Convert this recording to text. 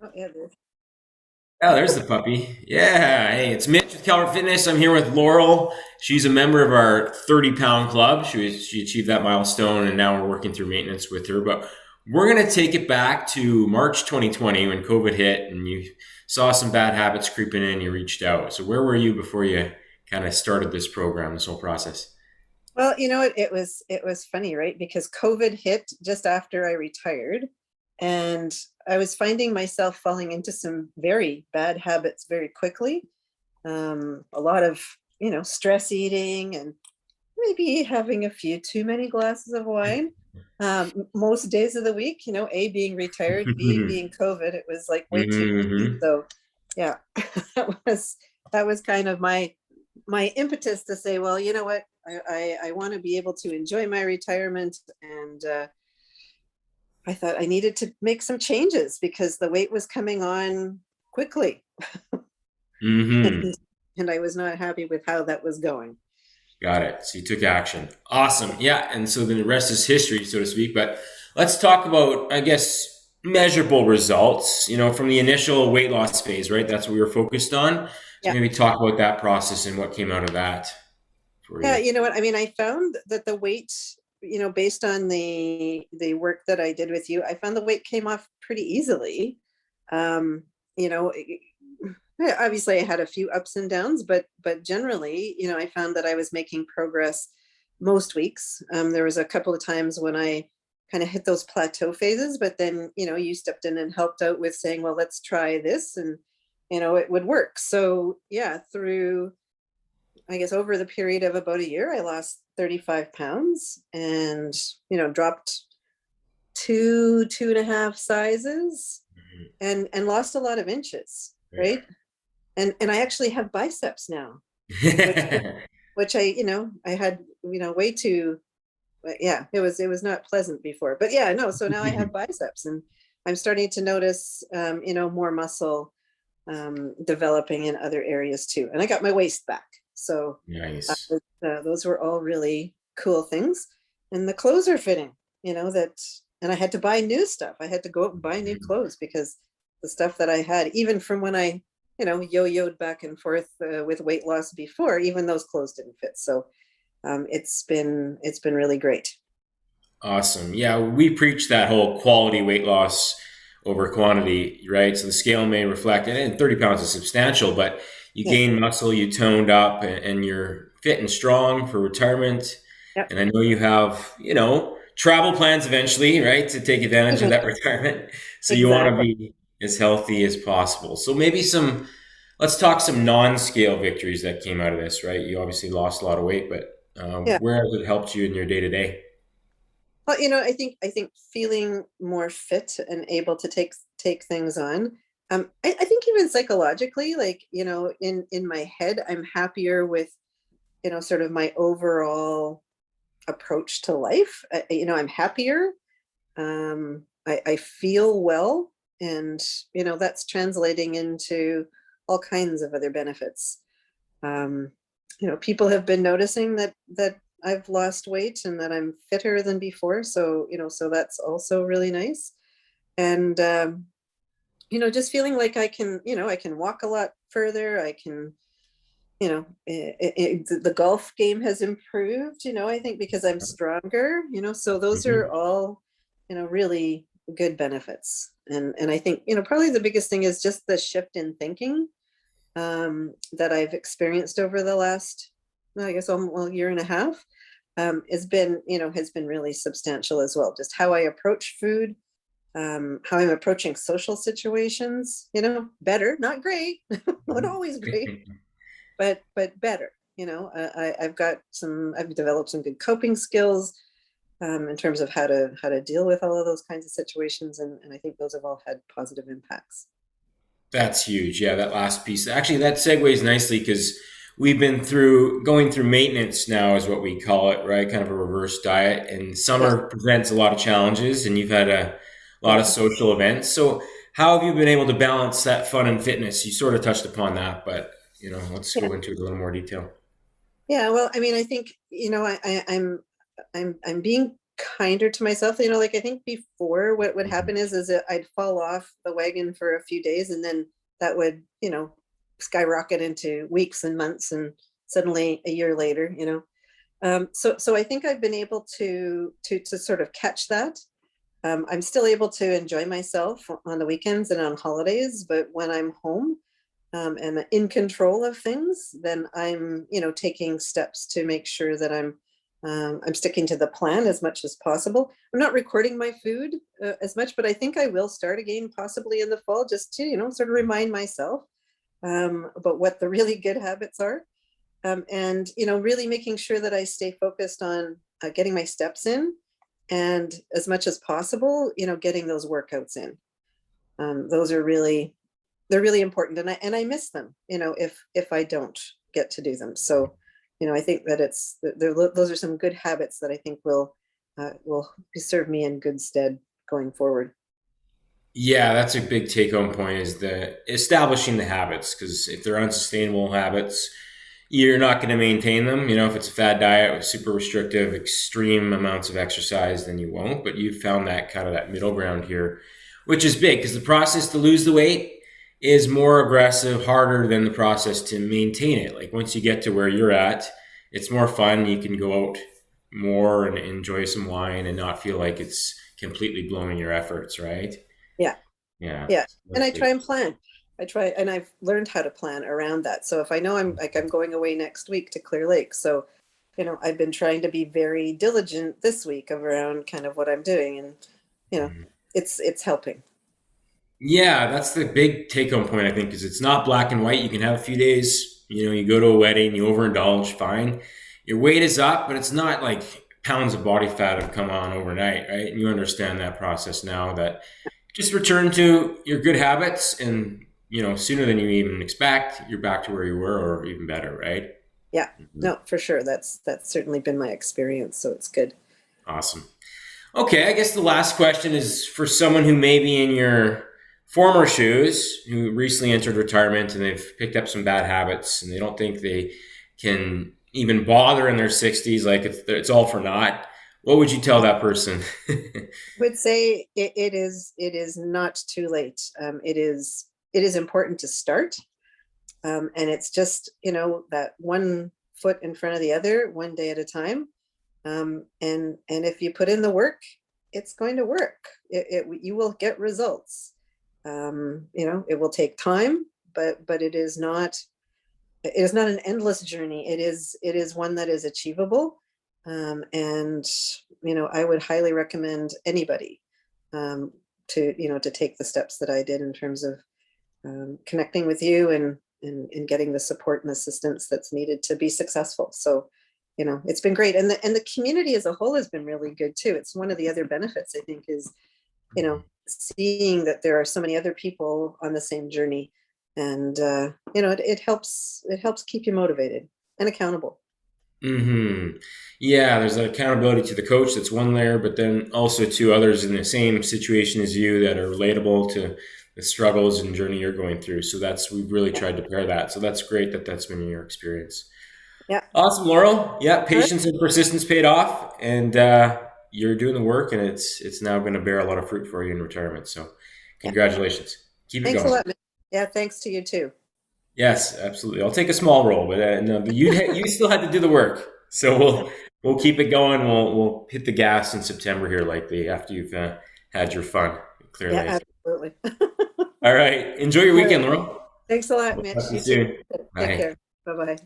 Oh, yeah, there's. Oh, there's the puppy. Yeah. Hey, it's Mitch with Calvert Fitness. I'm here with Laurel. She's a member of our 30-pound club. She achieved that milestone, and now we're working through maintenance with her. But we're going to take it back to March 2020 when COVID hit and you saw some bad habits creeping in. You reached out. So, where were you before you kind of started this program, this whole process? Well, it was funny, right? Because COVID hit just after I retired, and I was finding myself falling into some very bad habits very quickly. A lot of stress eating and maybe having a few too many glasses of wine. Most days of the week, A being retired, B being COVID, it was like way too many. Hmm. So, yeah, that was that was kind of my impetus to say, well, you know what, I want to be able to enjoy my retirement, and I thought I needed to make some changes because the weight was coming on quickly, Hmm. and, and I was not happy with how that was going. Got it. So you took action. Awesome. Yeah. And so then the rest is history, so to speak. But let's talk about, I guess, measurable results, from the initial weight loss phase, right? That's what we were focused on. So Yeah. maybe talk about that process and what came out of that for Yeah, you. you know what? I mean, I found that the weight, based on the work that I did with you, I found the weight came off pretty easily. Um, you know, yeah, obviously I had a few ups and downs, but generally, I found that I was making progress most weeks. There was a couple of times when I kind of hit those plateau phases, but then, you stepped in and helped out with saying, well, let's try this, and it would work. So yeah, through I guess over the period of about a year, I lost 35 pounds and, dropped two and a half sizes and lost a lot, of inches. Right. And I actually have biceps now, which, which I had, way too, yeah, it was not pleasant before, but yeah, no. So now I have biceps, and I'm starting to notice, more muscle, developing in other areas too. And I got my waist back. So Nice. those were all really cool things. And the clothes are fitting, and I had to buy new stuff. I had to go out and buy new clothes because the stuff that I had, even from when I, yo-yoed back and forth with weight loss before, even those clothes didn't fit. So it's been really great. Awesome. Yeah, we preach that whole quality weight loss over quantity, right? So the scale may reflect, and 30 pounds is substantial, but you Yeah. gain muscle, you toned up, and you're fit and strong for retirement. Yep. And I know you have, travel plans eventually, right, to take advantage of that retirement. So you want to Exactly. be as healthy as possible. So maybe let's talk some non-scale victories that came out of this, right? You obviously lost a lot of weight, but Yeah. where has it helped you in your day to day? Well, I think feeling more fit and able to take things on. I think even psychologically, like, in my head, I'm happier with, sort of my overall approach to life. I'm happier. I feel well, and that's translating into all kinds of other benefits. Um, People have been noticing that I've lost weight and that I'm fitter than before. So, so that's also really nice. And just feeling like I can walk a lot further. I can, the golf game has improved, I think because I'm stronger, so those are Mhm. all, really good benefits. And I think, probably the biggest thing is just the shift in thinking, that I've experienced over the last, well, I guess, well, year and a half, has been really substantial as well. Just how I approach food, how I'm approaching social situations. Better, not great, not always great, but better. I've developed some good coping skills, in terms of how to deal with all of those kinds of situations, and I think those have all had positive impacts. That's huge. Yeah, that last piece. Actually, that segues nicely because we've been going through maintenance now, is what we call it, right? Kind of a reverse diet. And Yeah, summer presents a lot of challenges, and you've had a lot of yeah, social events. So, how have you been able to balance that fun and fitness? You sort of touched upon that, but let's yeah. go into it a little more detail. Yeah, well, I mean, I think, I'm being kinder to myself. Like I think before what would Mhm. happen is that I'd fall off the wagon for a few days and then that would, skyrocket into weeks and months and suddenly a year later, so I think I've been able to sort of catch that. I'm still able to enjoy myself on the weekends and on holidays, but when I'm home, and in control of things, then I'm, taking steps to make sure that I'm sticking to the plan as much as possible. I'm not recording my food as much, but I think I will start again possibly in the fall, just to, sort of remind myself about what the really good habits are, and really making sure that I stay focused on getting my steps in, and as much as possible, getting those workouts in. Those are really they're really important, and I miss them, if I don't get to do them. So, I think that those are some good habits that I think will serve me in good stead going forward. Yeah, that's a big take home point is the establishing the habits because if they're unsustainable habits, you're not going to maintain them. If it's a fad diet with super restrictive, extreme amounts of exercise, then you won't. But you've found that kind of that middle ground here, which is big because the process to lose the weight is more aggressive, harder than the process to maintain it. Like once you get to where you're at, it's more fun. You can go out more and enjoy some wine and not feel like it's completely blowing your efforts, right? Yeah, Yeah, yeah. And that's I big. try and plan. I try, and I've learned how to plan around that. So if I know I'm going away next week to Clear Lake, so I've been trying to be very diligent this week around kind of what I'm doing, and you know, it's helping. Yeah, that's the big take home point, I think, is it's not black and white. You can have a few days, you go to a wedding, you overindulge, fine. Your weight is up, but it's not like pounds of body fat have come on overnight, right? And you understand that process now that just return to your good habits and, sooner than you even expect, you're back to where you were or even better, right? Yeah, Mhm. no, for sure. That's certainly been my experience. So it's good. Awesome. Okay, I guess the last question is for someone who may be in your former shoes, who recently entered retirement and they've picked up some bad habits and they don't think they can even bother in their 60s, like it's all for naught. What would you tell that person? Would say it is not too late. It is important to start, and it's just that one foot in front of the other, one day at a time. And if you put in the work, it's going to work. You will get results. It will take time, but it is not an endless journey. It is one that is achievable, and I would highly recommend anybody to take the steps that I did in terms of connecting with you and getting the support and assistance that's needed to be successful. So, it's been great, and the community as a whole has been really good too. It's one of the other benefits I think is seeing that there are so many other people on the same journey, and it helps keep you motivated and accountable. Yeah, there's an accountability to the coach. That's one layer, but then also to others in the same situation as you that are relatable to the struggles and journey you're going through. So we've really Yeah, tried to pair that. So that's great that that's been your experience. yeah. Awesome, Laurel. Yeah, All right. patience and persistence paid off, and you're doing the work, and it's now going to bear a lot of fruit for you in retirement. So, Yeah, congratulations. Keep it thanks a going. lot, man. Yeah, thanks to you too. Yes, absolutely. I'll take a small role, but no, but you still had to do the work. So we'll keep it going. We'll hit the gas in September here, likely after you've had your fun at Clear Yeah, Lake. absolutely. All right. Enjoy your All right. weekend, Laurel. Thanks a lot, We'll talk Mitch. to you You too. soon. Take Bye. care. Bye bye.